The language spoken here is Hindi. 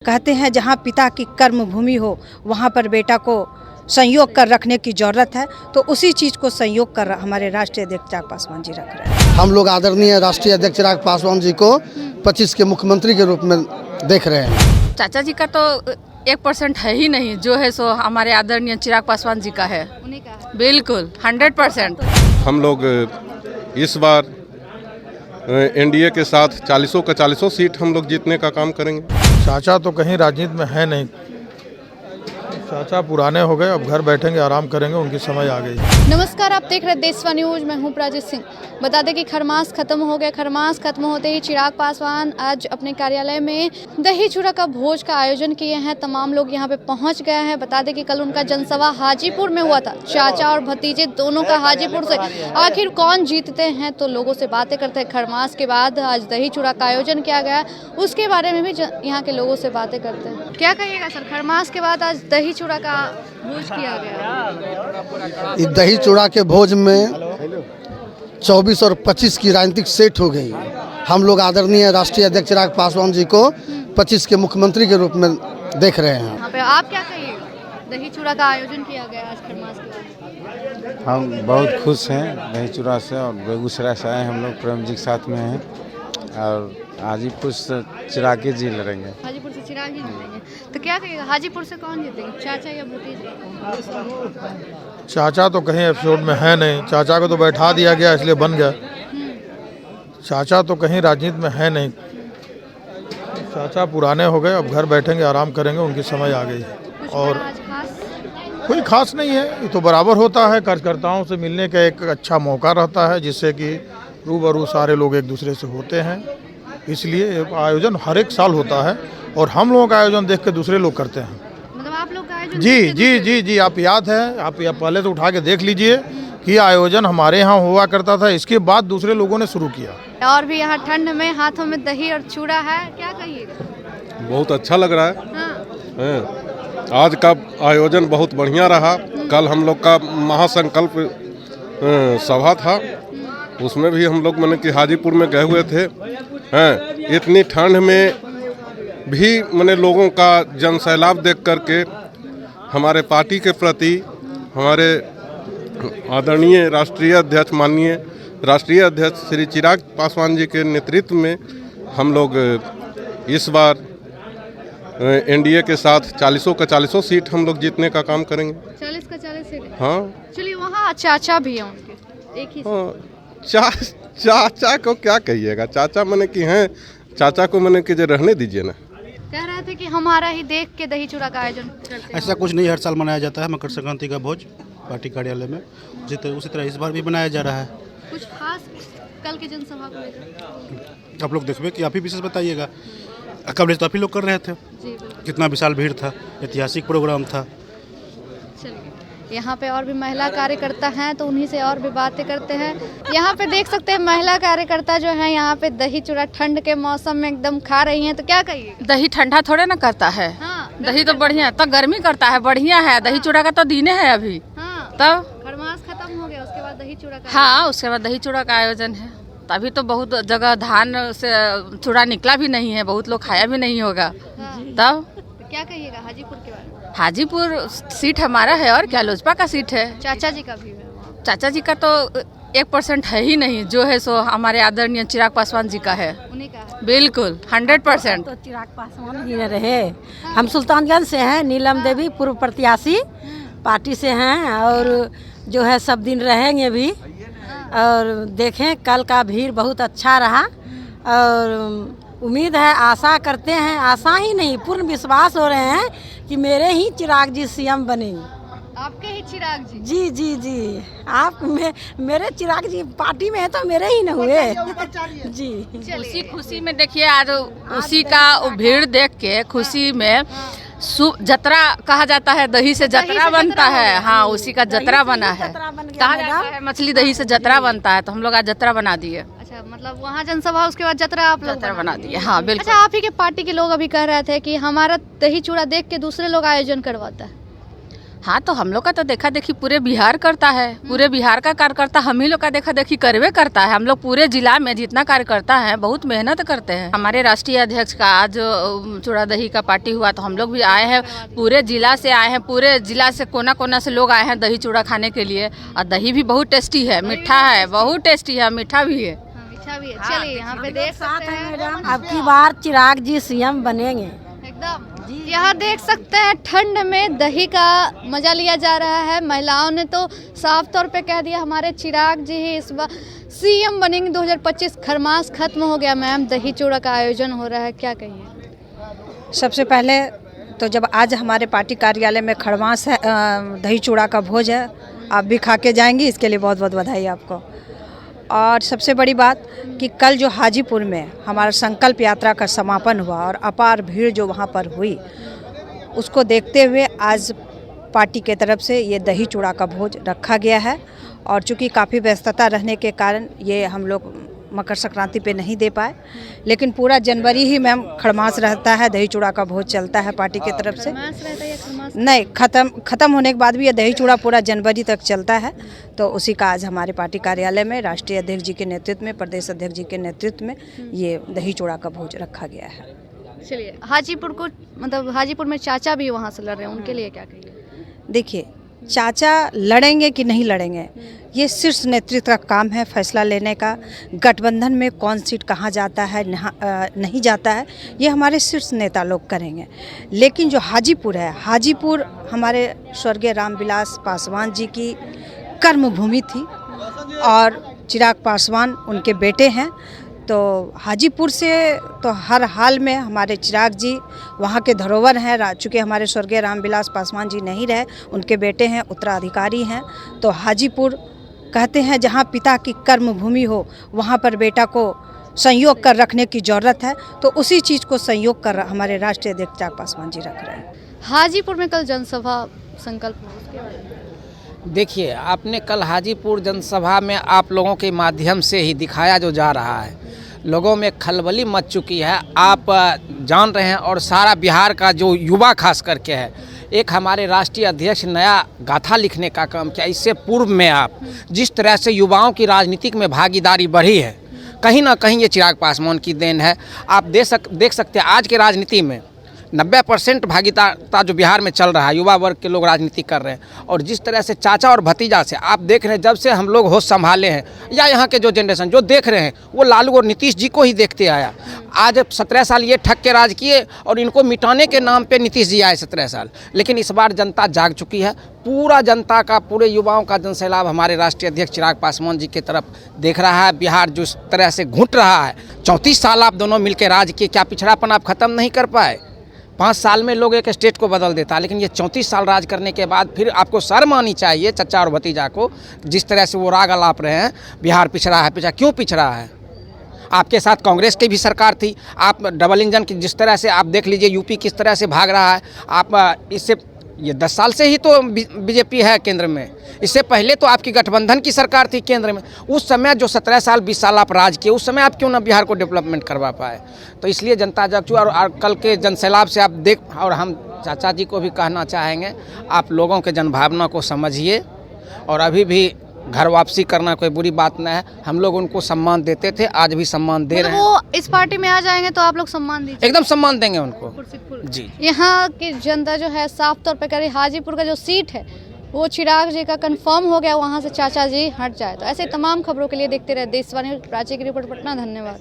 कहते हैं जहाँ पिता की कर्म भूमि हो वहाँ पर बेटा को संयोग कर रखने की जरूरत है, तो उसी चीज़ को संयोग कर हमारे राष्ट्रीय अध्यक्ष चिराग पासवान जी रख रहे हैं। हम लोग आदरणीय राष्ट्रीय अध्यक्ष चिराग पासवान जी को 25 के मुख्यमंत्री के रूप में देख रहे हैं। चाचा जी का तो 1% है ही नहीं, जो है सो हमारे आदरणीय चिराग पासवान जी का है। बिल्कुल 100%। हम लोग इस बार एनडीए के साथ 40 का 40 सीट हम लोग जीतने का काम करेंगे। चाचा तो कहीं राजनीति में है नहीं, चाचा पुराने हो गए, अब घर बैठेंगे आराम करेंगे, उनकी समय आ गई। नमस्कार, आप देख रहे देशवा न्यूज, मैं हूं प्राजित सिंह। बता दें कि खरमास खत्म हो गया। खरमास खत्म होते ही चिराग पासवान आज अपने कार्यालय में दही चूड़ा का भोज का आयोजन किए हैं। तमाम लोग यहां पे पहुंच गए हैं। बता दें कि कल उनका जनसभा हाजीपुर में हुआ था। चाचा और भतीजे दोनों का हाजीपुर से। आखिर कौन जीतते हैं, तो लोगों से बातें करते हैं। खरमास के बाद आज दही चूड़ा का आयोजन किया गया, उसके बारे में भी यहाँ के लोगों से बातें करते हैं। क्या कहिएगा सर, खरमास के बाद आज दही चूड़ा का भोज किया गया? इस दही चूड़ा के भोज में 24 और 25 की राजनीतिक सेट हो गई। हम लोग आदरणीय राष्ट्रीय अध्यक्ष चिराग पासवान जी को 25 के मुख्यमंत्री के रूप में देख रहे हैं। यहाँ पे आप क्या कहिएगा, दही चूड़ा का आयोजन किया गया आज खरमास के बाद? हम बहुत खुश हैं दही चूड़ा से, और बेगूसराय से आए हम लोग प्रेम जी के साथ में हैं, और हाजीपुर से चिराग जी लड़ेंगे। हाजीपुर से चिराग जी लड़ेंगे, तो क्या कहिएगा, हाजीपुर से कौन जीतेंगे, चाचा या भतीजे? चाचा तो कहीं एपिसोड में है नहीं, चाचा को तो बैठा दिया गया इसलिए बन गया। चाचा तो कहीं राजनीति में है नहीं, चाचा पुराने हो गए, अब घर बैठेंगे आराम करेंगे, उनकी समय आ गई। और कोई खास नहीं है, ये तो बराबर होता है, कार्यकर्ताओं से मिलने का एक अच्छा मौका रहता है, जिससे कि रूबरू सारे लोग एक दूसरे से होते हैं। इसलिए आयोजन हर एक साल होता है, और हम लोगों का आयोजन देख के दूसरे लोग करते हैं। मतलब आप लोग का आयोजन जी जी जी जी, आप याद है, आप पहले तो उठा के देख लीजिए कि आयोजन हमारे यहाँ हुआ करता था, इसके बाद दूसरे लोगों ने शुरू किया। और भी यहाँ ठंड में हाथों में दही और चूड़ा है, क्या कहिएगा? बहुत अच्छा लग रहा है। आज का आयोजन बहुत बढ़िया रहा। कल हम लोग का महासंकल्प सभा था, उसमें भी हम लोग मैंने कि हाजीपुर में गए हुए थे। इतनी ठंड में भी मैंने लोगों का जनसैलाब देख करके हमारे पार्टी के प्रति हमारे आदरणीय राष्ट्रीय अध्यक्ष माननीय राष्ट्रीय अध्यक्ष श्री चिराग पासवान जी के नेतृत्व में हम लोग इस बार एनडीए के साथ 40 का 40 सीट हम लोग जीतने का काम करेंगे। 40 का 40 सीट? हाँ। चलिए, वहाँ चाचा भी हैं उनके, एक ही। हाँ, चाचा को क्या कहिएगा, चाचा मैंने कि हैं, चाचा को मैंने कि रहने दीजिए ना। कह रहे थे कि हमारा ही देख के दही चूड़ा का आयोजन करते हैं। ऐसा कुछ नहीं, हर साल मनाया जाता है मकर संक्रांति का भोज पार्टी कार्यालय में, उसी तरह इस बार भी मनाया जा रहा है। कुछ खास कल के जनसभा को लेकर आप लोग देखिए कि आप ही विशेष बताइएगा। कवरेज तो आप ही लोग कर रहे थे, कितना विशाल भीड़ था, ऐतिहासिक प्रोग्राम था। चलिए, यहाँ पे और भी महिला कार्यकर्ता हैं, तो उन्हीं से और भी बातें करते हैं। यहाँ पे देख सकते हैं महिला कार्यकर्ता जो है यहाँ पे दही चूड़ा ठंड के मौसम में एकदम खा रही हैं, तो क्या कहिए? दही ठंडा थोड़े ना करता है। हाँ, दही तो बढ़िया, तो गर्मी करता है, बढ़िया है। दही चूड़ा का तो दिने है अभी। हाँ, तब खरमास खत्म हो गया, उसके बाद दही चूड़ा का। हाँ, उसके बाद दही चूड़ा का आयोजन है। तभी तो बहुत जगह धान से चूड़ा निकला भी नहीं है, बहुत लोग खाया भी नहीं होगा। तब क्या कहिएगा हाजीपुर के बारे में? हाजीपुर सीट हमारा है, और क्या लोजपा का सीट है। चाचा जी का भी है? चाचा जी का तो 1% है ही नहीं, जो है सो हमारे आदरणीय चिराग पासवान जी का है। उन्हीं का है? बिल्कुल 100%। तो चिराग पासवान जी रहे। हम सुल्तानगंज से हैं, नीलम देवी पूर्व प्रत्याशी पार्टी से हैं, और जो है सब दिन रहेंगे भी। और देखें कल का भीड़ बहुत अच्छा रहा, और उम्मीद है, आशा करते हैं, आशा ही नहीं पूर्ण विश्वास हो रहे हैं कि मेरे ही चिराग जी सीएम बनेंगे। आपके ही चिराग जी? जी जी जी, आप मेरे चिराग जी पार्टी में है तो मेरे ही न हुए जी। उसी खुशी में देखिए, आज उसी का भीड़ देख के खुशी में जतरा कहा जाता है, दही से जतरा बनता है। हाँ, उसी का जतरा बना है। कहा जाता है मछली दही से जतरा बनता है, तो हम लोग आज जतरा बना दिए। अच्छा, मतलब वहाँ जनसभा, उसके बाद जतरा आप लोग जतरा बना दिए। हाँ बिल्कुल। अच्छा, आप ही के पार्टी के लोग अभी कह रहे थे कि हमारा दही चूड़ा देख के दूसरे लोग आयोजन करवाता है। हाँ, तो हम लोग का तो देखा देखी पूरे बिहार करता है, पूरे बिहार का कार्यकर्ता हम ही लोग का देखा देखी करवे करता है। हम लोग पूरे जिला में जितना कार्यकर्ता है बहुत मेहनत करते हैं। हमारे राष्ट्रीय अध्यक्ष का आज चूड़ा दही का पार्टी हुआ तो हम लोग भी आए हैं, पूरे जिला से आए हैं, पूरे जिला से कोना कोना से लोग आए हैं दही चूड़ा खाने के लिए। और दही भी बहुत टेस्टी है, मीठा है, बहुत टेस्टी है, मीठा भी है। चलिए यहाँ पे देख सकते हैं अब की बार चिराग जी सीएम बनेंगे एकदम। यहाँ देख सकते हैं ठंड में दही का मजा लिया जा रहा है। महिलाओं ने तो साफ तौर पे कह दिया हमारे चिराग जी ही इस बार सीएम बनेंगे 2025। खरमास खत्म हो गया मैम, दही चूड़ा का आयोजन हो रहा है, क्या कहिए? सबसे पहले तो जब आज हमारे पार्टी कार्यालय में खरमास है, दही चूड़ा का भोज है, आप भी खा के जाएंगी, इसके लिए बहुत बहुत बधाई आपको। और सबसे बड़ी बात कि कल जो हाजीपुर में हमारा संकल्प यात्रा का समापन हुआ और अपार भीड़ जो वहाँ पर हुई, उसको देखते हुए आज पार्टी के तरफ से ये दही चूड़ा का भोज रखा गया है। और चूँकि काफ़ी व्यस्तता रहने के कारण ये हम लोग मकर संक्रांति पे नहीं दे पाए, लेकिन पूरा जनवरी ही मैम खड़मास रहता है, दही चूड़ा का भोज चलता है पार्टी की तरफ से। नहीं, ख़त्म होने के बाद भी ये दही चूड़ा पूरा जनवरी तक चलता है। तो उसी का आज हमारे पार्टी कार्यालय में राष्ट्रीय अध्यक्ष जी के नेतृत्व में, प्रदेश अध्यक्ष जी के नेतृत्व में ये दही चूड़ा का भोज रखा गया है। चलिए, हाजीपुर को मतलब हाजीपुर में चाचा भी वहाँ से लड़ रहे हैं, उनके लिए क्या कहिए? देखिए, चाचा लड़ेंगे कि नहीं लड़ेंगे ये शीर्ष नेतृत्व का काम है फैसला लेने का। गठबंधन में कौन सीट कहाँ जाता है नहीं जाता है, ये हमारे शीर्ष नेता लोग करेंगे। लेकिन जो हाजीपुर है, हाजीपुर हमारे स्वर्गीय रामविलास पासवान जी की कर्मभूमि थी और चिराग पासवान उनके बेटे हैं। तो हाजीपुर से तो हर हाल में हमारे चिराग जी वहाँ के धरोहर हैं। चूँकि हमारे स्वर्गीय रामविलास पासवान जी नहीं रहे, उनके बेटे हैं, उत्तराधिकारी हैं। तो हाजीपुर कहते हैं जहाँ पिता की कर्मभूमि हो वहाँ पर बेटा को संयोग कर रखने की ज़रूरत है। तो उसी चीज़ को संयोग कर हमारे राष्ट्रीय अध्यक्ष चिराग पासवान जी रख रहे हैं। हाजीपुर में कल जनसभा संकल्प, देखिए, आपने कल हाजीपुर जनसभा में आप लोगों के माध्यम से ही दिखाया जो जा रहा है, लोगों में खलबली मच चुकी है, आप जान रहे हैं। और सारा बिहार का जो युवा खास करके है, एक हमारे राष्ट्रीय अध्यक्ष नया गाथा लिखने का काम किया। इससे पूर्व में आप जिस तरह से युवाओं की राजनीतिक में भागीदारी बढ़ी है, कहीं ना कहीं ये चिराग पासवान की देन है। आप देख सकते हैं आज के राजनीति में 90% भागीदारता जो बिहार में चल रहा है, युवा वर्ग के लोग राजनीति कर रहे हैं। और जिस तरह से चाचा और भतीजा से आप देख रहे हैं, जब से हम लोग होश संभाले हैं या यहाँ के जो जनरेशन जो देख रहे हैं, वो लालू और नीतीश जी को ही देखते आया। आज 17 साल ये ठग के राज किए और इनको मिटाने के नाम पे नीतीश जी आए 17 साल। लेकिन इस बार जनता जाग चुकी है, पूरा जनता का, पूरे युवाओं का जनसैलाब हमारे राष्ट्रीय अध्यक्ष चिराग पासवान जी की तरफ देख रहा है। बिहार जिस तरह से घुट रहा है, 34 साल आप दोनों मिलकर राज किए, क्या पिछड़ापन आप खत्म नहीं कर पाए? 5 साल में लोग एक स्टेट को बदल देता, लेकिन ये 34 साल राज करने के बाद फिर आपको शर्म आनी चाहिए चचा और भतीजा को। जिस तरह से वो राग अलाप रहे हैं, बिहार पिछड़ा है, क्यों पिछड़ा है? आपके साथ कांग्रेस की भी सरकार थी, आप डबल इंजन की जिस तरह से आप देख लीजिए यूपी किस तरह से भाग रहा है। आप इससे ये 10 साल से ही तो बीजेपी है केंद्र में, इससे पहले तो आपकी गठबंधन की सरकार थी केंद्र में। उस समय जो 17 साल 20 साल आप राज किए, उस समय आप क्यों ना बिहार को डेवलपमेंट करवा पाए? तो इसलिए जनता जाग चुकी। और कल के जनसैलाब से आप देख, और हम चाचा जी को भी कहना चाहेंगे, आप लोगों के जनभावना को समझिए और अभी भी घर वापसी करना कोई बुरी बात नहीं है। हम लोग उनको सम्मान देते थे, आज भी सम्मान दे रहे हैं। वो इस पार्टी में आ जाएंगे तो आप लोग सम्मान दीजिए? एकदम सम्मान देंगे उनको जी। यहाँ की जनता जो है साफ तौर पे कह रही, हाजीपुर का जो सीट है वो चिराग जी का कंफर्म हो गया, वहाँ से चाचा जी हट जाए। तो ऐसे तमाम खबरों के लिए देखते रहे देशवाणी। प्राची की रिपोर्ट, पटना। धन्यवाद।